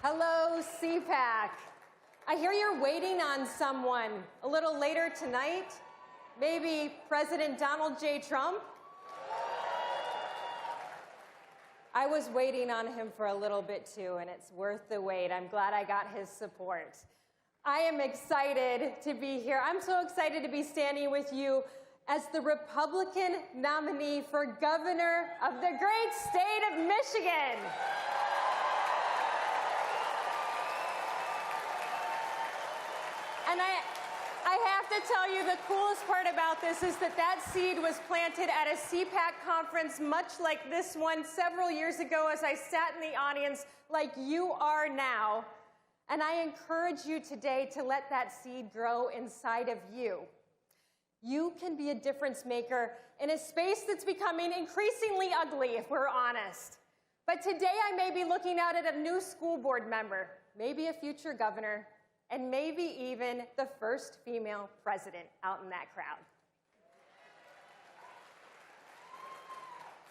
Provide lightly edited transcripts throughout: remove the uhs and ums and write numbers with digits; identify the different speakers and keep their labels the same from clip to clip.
Speaker 1: Hello, CPAC. I hear you're waiting on someone a little later tonight. Maybe President Donald J. Trump? I was waiting on him for a little bit too, and it's worth the wait. I'm glad I got his support. I am excited to be here. I'm so excited to be standing with you as the Republican nominee for governor of the great state of Michigan. And I have to tell you, the coolest part about this is that seed was planted at a CPAC conference much like this one several years ago as I sat in the audience like you are now. And I encourage you today to let that seed grow inside of you. You can be a difference maker in a space that's becoming increasingly ugly, if we're honest. But today I may be looking out at a new school board member, maybe a future governor, and maybe even the first female president out in that crowd.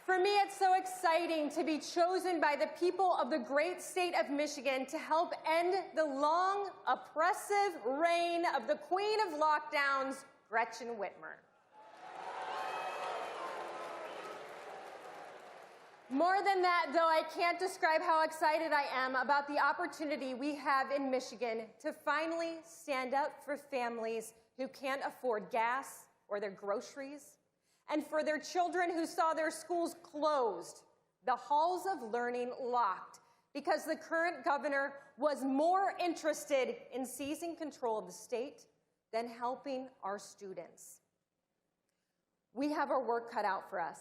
Speaker 1: For me, it's so exciting to be chosen by the people of the great state of Michigan to help end the long, oppressive reign of the queen of lockdowns, Gretchen Whitmer. More than that, though, I can't describe how excited I am about the opportunity we have in Michigan to finally stand up for families who can't afford gas or their groceries, and for their children who saw their schools closed, the halls of learning locked, because the current governor was more interested in seizing control of the state than helping our students. We have our work cut out for us.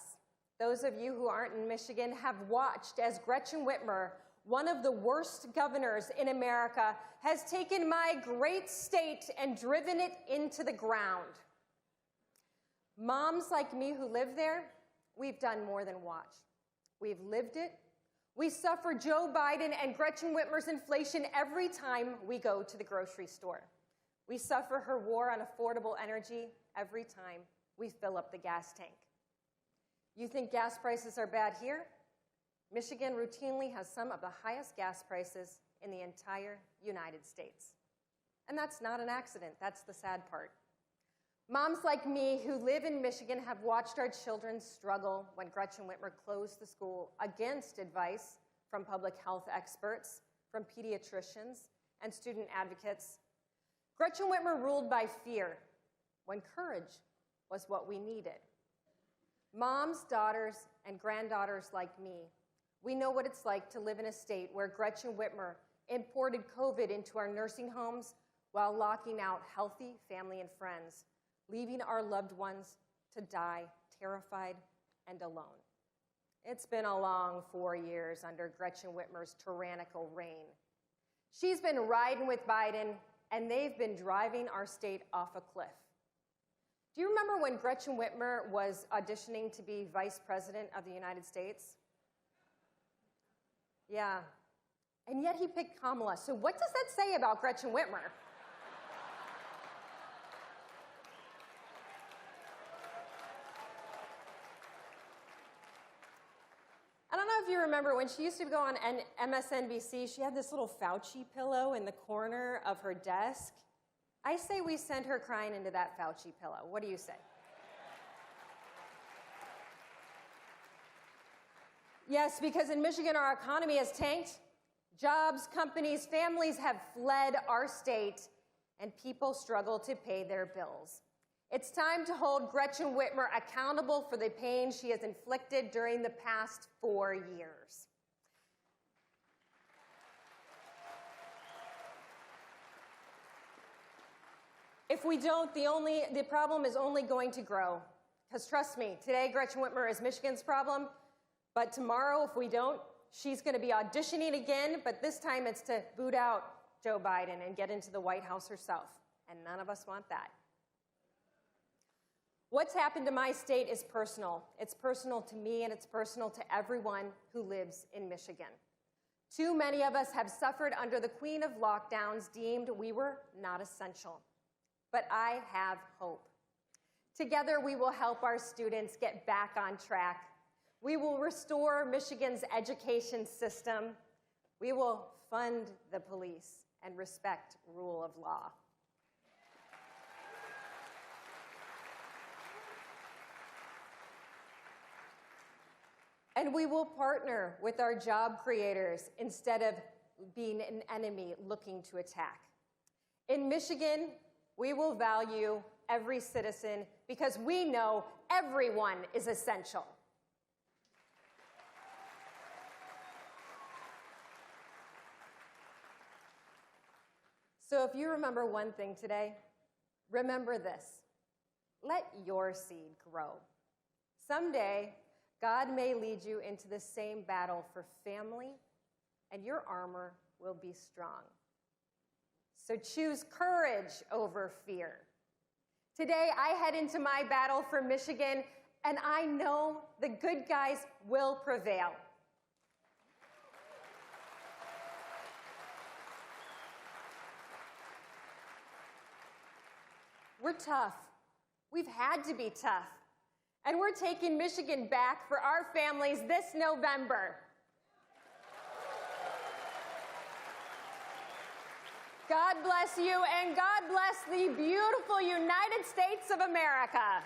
Speaker 1: Those of you who aren't in Michigan have watched as Gretchen Whitmer, one of the worst governors in America, has taken my great state and driven it into the ground. Moms like me who live there, we've done more than watch. We've lived it. We suffer Joe Biden and Gretchen Whitmer's inflation every time we go to the grocery store. We suffer her war on affordable energy every time we fill up the gas tank. You think gas prices are bad here? Michigan routinely has some of the highest gas prices in the entire United States. And that's not an accident. That's the sad part. Moms like me who live in Michigan have watched our children struggle when Gretchen Whitmer closed the school against advice from public health experts, from pediatricians, and student advocates. Gretchen Whitmer ruled by fear when courage was what we needed. Moms, daughters, and granddaughters like me, we know what it's like to live in a state where Gretchen Whitmer imported COVID into our nursing homes while locking out healthy family and friends, leaving our loved ones to die terrified and alone. It's been a long 4 years under Gretchen Whitmer's tyrannical reign. She's been riding with Biden, and they've been driving our state off a cliff. Do you remember when Gretchen Whitmer was auditioning to be Vice President of the United States? Yeah. And yet he picked Kamala. So what does that say about Gretchen Whitmer? I don't know if you remember when she used to go on MSNBC, she had this little Fauci pillow in the corner of her desk. I say we send her crying into that Fauci pillow. What do you say? Yes, because in Michigan, our economy has tanked. Jobs, companies, families have fled our state, and people struggle to pay their bills. It's time to hold Gretchen Whitmer accountable for the pain she has inflicted during the past 4 years. If we don't, the problem is only going to grow. Because trust me, today Gretchen Whitmer is Michigan's problem, but tomorrow, if we don't, she's going to be auditioning again, but this time it's to boot out Joe Biden and get into the White House herself. And none of us want that. What's happened to my state is personal. It's personal to me, and it's personal to everyone who lives in Michigan. Too many of us have suffered under the queen of lockdowns, deemed we were not essential. But I have hope. Together, we will help our students get back on track. We will restore Michigan's education system. We will fund the police and respect rule of law. And we will partner with our job creators instead of being an enemy looking to attack. In Michigan, we will value every citizen because we know everyone is essential. So if you remember one thing today, remember this: let your seed grow. Someday, God may lead you into the same battle for family, and your armor will be strong. So choose courage over fear. Today, I head into my battle for Michigan, and I know the good guys will prevail. We're tough. We've had to be tough. And we're taking Michigan back for our families this November. God bless you, and God bless the beautiful United States of America.